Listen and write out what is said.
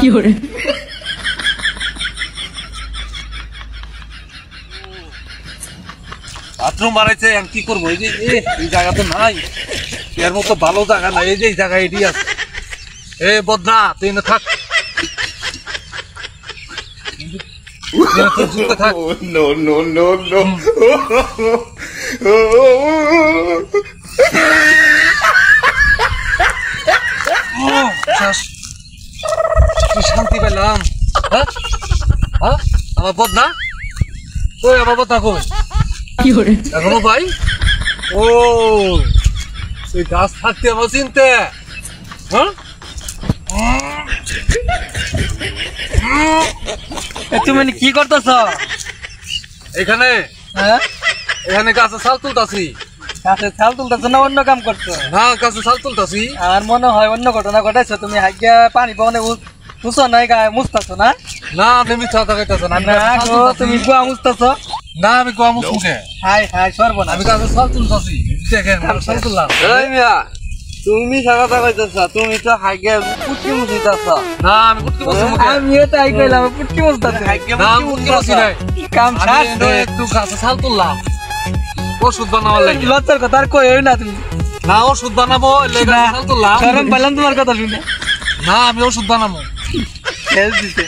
কি করে বাথরুম বানাইছে আমি কি করবো? এই যে এই জায়গা তো নাই, এর মতো ভালো জায়গা নাই। এই যে এই জায়গা এটি আছে। এ বদনা তুই না থাক, থাক। No, no, no, no. শান্তি পেলাম। হ্যাঁ হ্যাঁ আমার বদনা কই? আমার বদনা কই? কি করে এখনো ভাই? ও এই গাছ থাকতে আমার চিনতে। হ্যাঁ তুমি কি করতেছ এখানে? হ্যাঁ এখানে গাছে ছাল তুলতাছি। গাছে ছাল তুলতেছ না অন্য কাম করছো? না, গাছে ছাল তুলতাছি। আমার মনে হয় অন্য ঘটনা ঘটাইছো। তুমি হাইগা পানি পাওনে মুছো নাই, গায়ে মুছতাছো না? না আপনি মিথ্যা কথা কইতাছেন। আমি না গাছে ছাল গো, তুলতাছি। তুমি গুয়া মুছতাছো। না আমি গোয়া মুখে, হাই হাই সর্বনাশ। আমি গাছে ছাল তুলতাছি। দেখেন ছাল তুললাম। এই মিয়া, তুমি কথা কইতাছ, তুমি তো হাইগা পুটকি মুছিতাছ। না আমি কুটকি বসে মুখে। আমি এটাই কইলাম পুটকি মুছতাছ। না আমি কুটকি বসি নাই। কাম আমি সার একটু গাছে ছাল তুললাম ওষুধ বানাবার লাগে। লজ্জার কথা আর কই না তুমি। না ওষুধ বানাবো গাছে ছাল তুললাম। শরম পাইলাম তোমার কথা শুনে। না আমি ওষুধ বানাবো। খেল দিতে